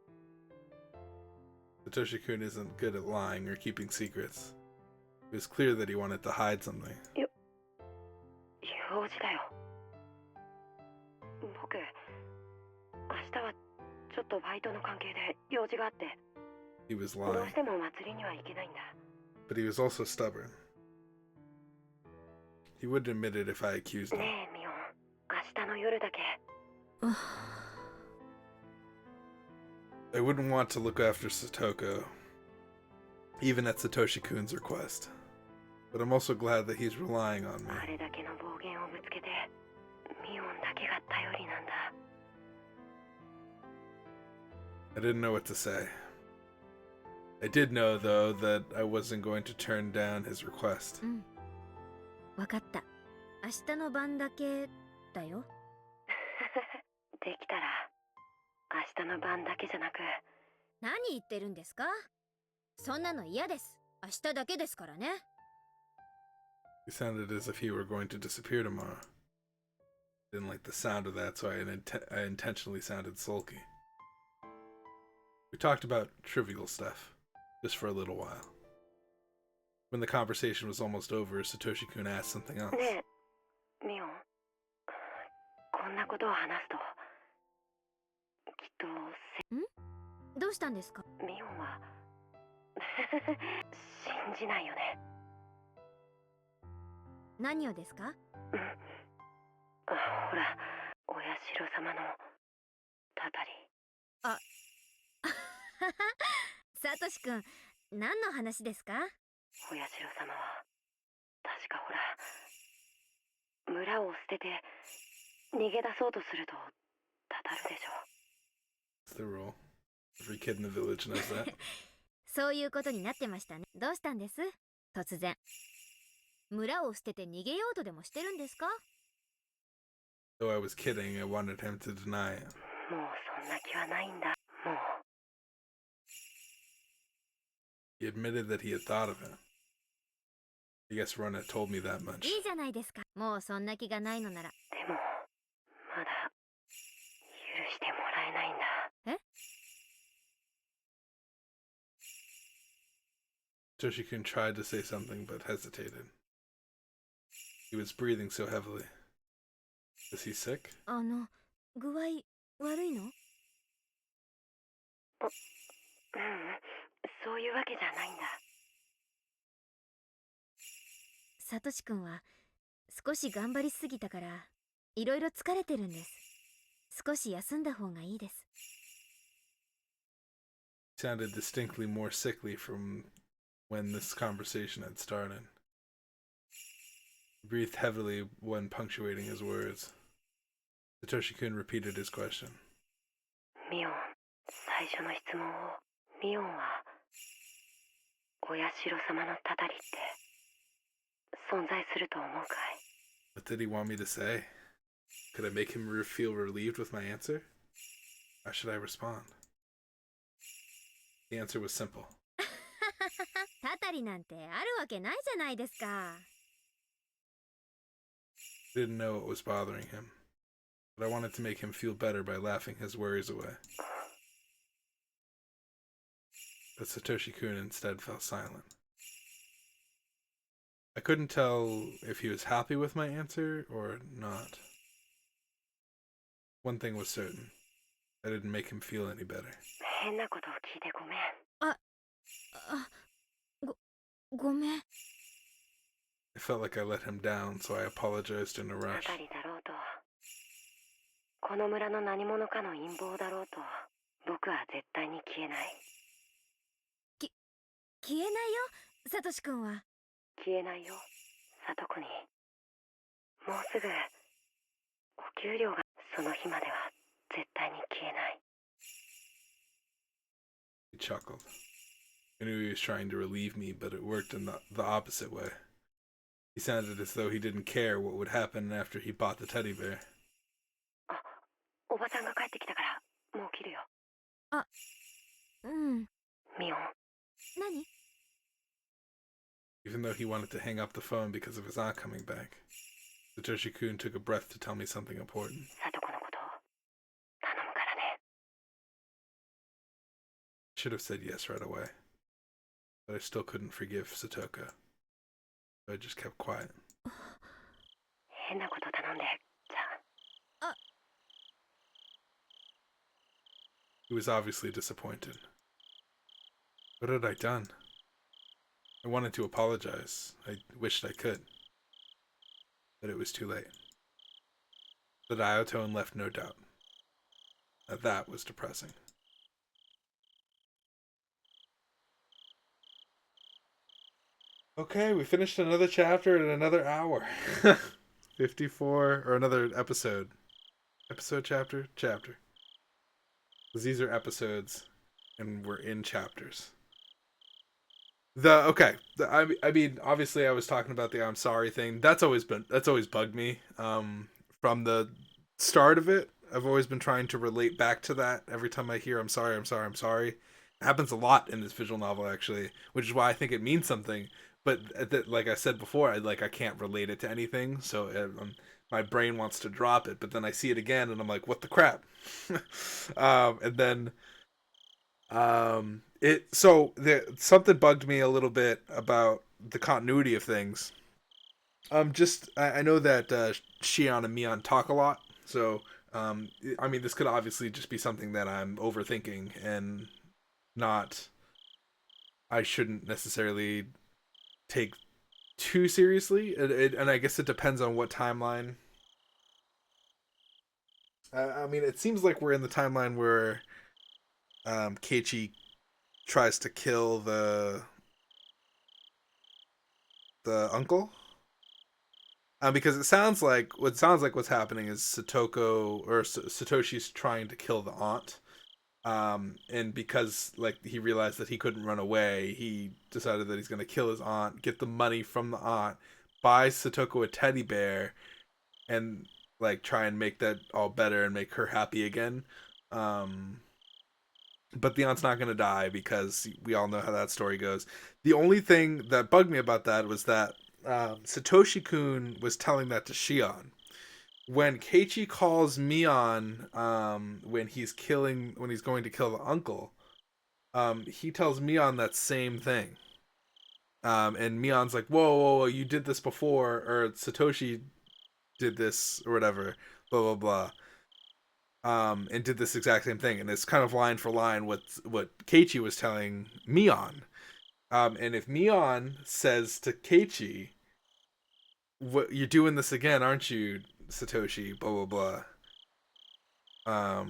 Satoshi-kun isn't good at lying or keeping secrets. It was clear that he wanted to hide something. 用事だよ。僕明日はちょっとバイトの関係で用事があって。 He was どう lying, しても祭りには行けないんだ。 but he was also stubborn. He wouldn't admit it if I accused him. ねえミオン、明日の夜だけ I wouldn't want to look after Satoko, even at Satoshi-kun's request. But I'm also glad that he's relying on me. あれだけの暴言をぶつけてミオンだけが頼りなんだ。 I didn't know what to say. I did know, though, that I wasn't going to turn down his request. うん。わかった。明日の晩だけだよ。できたら明日の晩だけじゃなく。何言ってるんですか？そんなの嫌です。明日だけですからね。 He sounded as if he were going to disappear tomorrow. Didn't like the sound of that, so I intentionally sounded sulky. We talked about trivial stuff, just for a little while. When the conversation was almost over, Satoshi-kun asked something else. ねえミオン、こんなことを話すときっとん？どうしたんですか？ミオンは信じないよね。何をですか？うん。ほら、お社様のたたり。あサトシ君、何の話ですか？お社様は確かほら、村を捨てて逃げ出そうとするとたたるでしょ。 It's the rule. Every kid in the village knows that. そういうことになってましたね。どうしたんです？突然。村を捨てて逃げようとでもしてるんですか？ Though I was kidding, I wanted him to deny it. もうそんな気はないんだ。もう He admitted that he had thought of it. I guess Rena told me that much. いいじゃないですか。もうそんな気がないのなら。でもまだ許してもらえないんだ。え？ Toshi-kun tried to say something but hesitated. He was breathing so heavily. Is he sick? 具合悪いの？ううん、そういうわけじゃないんだ。サトシ君は少し頑張りすぎたからいろいろ疲れてるんです。少し休んだ方がいいです。 He sounded distinctly more sickly from when this conversation had started. He breathed heavily when punctuating his words. Satoshi-kun repeated his question. ミオン、最初の質問を。ミオンはお社様のたたりって存在すると思うかい？ What did he want me to say? Could I make him feel relieved with my answer? How should I respond? The answer was simple. たたりなんてあるわけないじゃないですか。 I didn't know what was bothering him, but I wanted to make him feel better by laughing his worries away. But Satoshi-kun instead fell silent. I couldn't tell if he was happy with my answer or not. One thing was certain. I didn't make him feel any better. 変なことを聞いてごめん。ごめん。 I felt like I let him down, so I apologized in a た rush. たりだろうと、この村の何者かの陰謀だろうと、僕は絶対に消えない。消えないよ、サトシ君は。消えないよ、サトコに。もうすぐお給料がその日までは絶対に消えない。 He chuckled. I knew he was trying to relieve me, but it worked in the opposite way. He sounded as though he didn't care what would happen after he bought the teddy bear. あ、おばさんが帰ってきたからもう切るよ。うん。ミオン。何？ Even though he wanted to hang up the phone because of his aunt coming back, Satoshi-kun took a breath to tell me something important. サトコのこと頼むからね。 I should have said yes right away, but I still couldn't forgive Satoka, so I just kept quiet. 変なこと頼んで、じゃあ。He was obviously disappointed. What had I done? I wanted to apologize. I wished I could. But it was too late. The diatone left no doubt. Now that was depressing. Okay, we finished another chapter in another hour. 54, or another episode. Episode, chapter? Chapter. Because these are episodes, and we're in chapters. I mean, obviously, I was talking about the "I'm sorry" thing. That's always bugged me. From the start of it, I've always been trying to relate back to that. Every time I hear "I'm sorry, I'm sorry, I'm sorry," it happens a lot in this visual novel, actually, which is why I think it means something. But like I said before, I can't relate it to anything, so my brain wants to drop it. But then I see it again, and I'm like, "What the crap?" And then. Something bugged me a little bit about the continuity of things. I know that Shion and Mion talk a lot, so I mean, this could obviously just be something that I'm overthinking, and not, I shouldn't necessarily take too seriously. And I guess it depends on what timeline. I mean, it seems like we're in the timeline where Keiichi tries to kill the uncle. Because it sounds like what's happening is Satoshi's trying to kill the aunt. And because like he realized that he couldn't run away, he decided that he's going to kill his aunt, get the money from the aunt, buy Satoko a teddy bear, and like try and make that all better and make her happy again. But the aunt's not going to die because we all know how that story goes. The only thing that bugged me about that was that Satoshi-kun was telling that to Shion. When Keiichi calls Mion, when he's going to kill the uncle, he tells Mion that same thing. And Mion's like, whoa, whoa, whoa, you did this before, or Satoshi did this, or whatever, blah, blah, blah. And did this exact same thing. And it's kind of line for line what Keiichi was telling Mion. And if Mion says to Keiichi, "What, you're doing this again, aren't you, Satoshi?" Blah blah blah.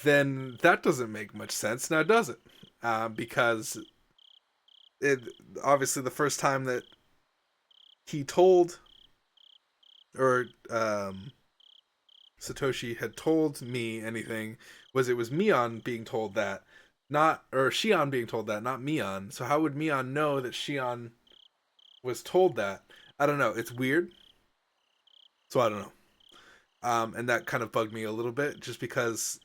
Then that doesn't make much sense now, does it? Because it obviously the first time that he told, or Satoshi had told me anything, was Mion being told that, not, or Shion being told that, not Mion. So how would Mion know that Shion was told that? I don't know. It's weird. So I don't know. And that kind of bugged me a little bit, just because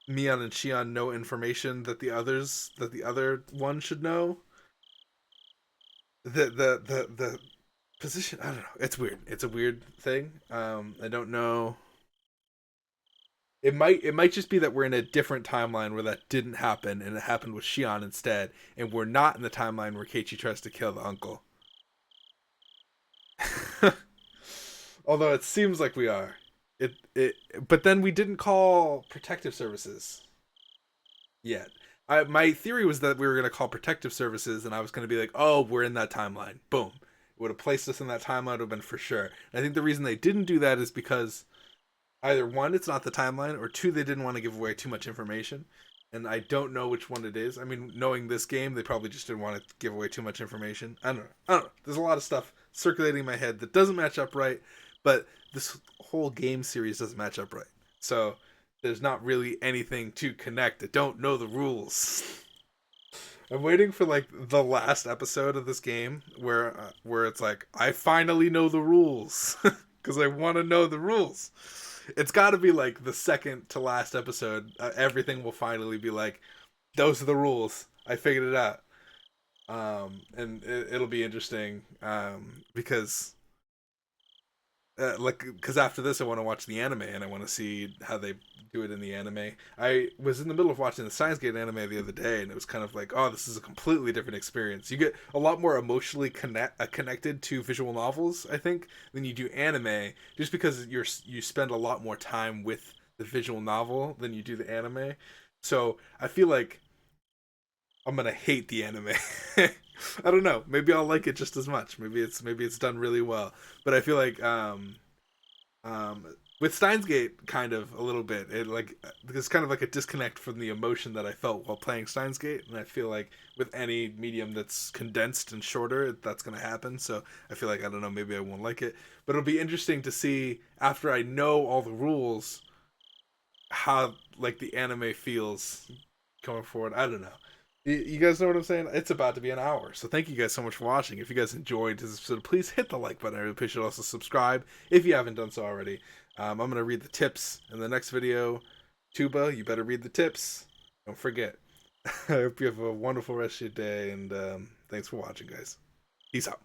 Mion and Shion know information that the other one should know. The position, I don't know. It's weird. It's a weird thing. I don't know. It might just be that we're in a different timeline where that didn't happen, and it happened with Shion instead, and we're not in the timeline where Keiichi tries to kill the uncle. Although it seems like we are. But then we didn't call protective services yet. My theory was that we were going to call protective services, and I was going to be like, oh, we're in that timeline. Boom. It would have placed us in that timeline, would have been for sure. And I think the reason they didn't do that is because either one, it's not the timeline, or two, they didn't want to give away too much information. And I don't know which one it is. I mean, knowing this game, they probably just didn't want to give away too much information. I don't know. There's a lot of stuff circulating in my head that doesn't match up right, but this whole game series doesn't match up right. So there's not really anything to connect. I don't know the rules. I'm waiting for like the last episode of this game where it's like, I finally know the rules because I want to know the rules. It's got to be like the second to last episode. Everything will finally be like, those are the rules. I figured it out. And it'll be interesting because because after this I want to watch the anime, and I want to see how they do it in the anime. I was in the middle of watching the Steins Gate anime the other day, and it was kind of like, oh, this is a completely different experience. You get a lot more emotionally connected to visual novels, I think, than you do anime, just because you spend a lot more time with the visual novel than you do the anime. So I feel like I'm gonna hate the anime. I don't know. Maybe I'll like it just as much. Maybe it's done really well. But I feel like with Steins Gate, kind of a little bit. It's kind of like a disconnect from the emotion that I felt while playing Steins Gate, and I feel like with any medium that's condensed and shorter, that's gonna happen. So I feel like, I don't know. Maybe I won't like it, but it'll be interesting to see after I know all the rules how like the anime feels going forward. I don't know. You guys know what I'm saying? It's about to be an hour. So thank you guys so much for watching. If you guys enjoyed this episode, please hit the like button. I really appreciate it. Also subscribe if you haven't done so already. I'm going to read the tips in the next video. Tuba, you better read the tips. Don't forget. I hope you have a wonderful rest of your day, and thanks for watching, guys. Peace out.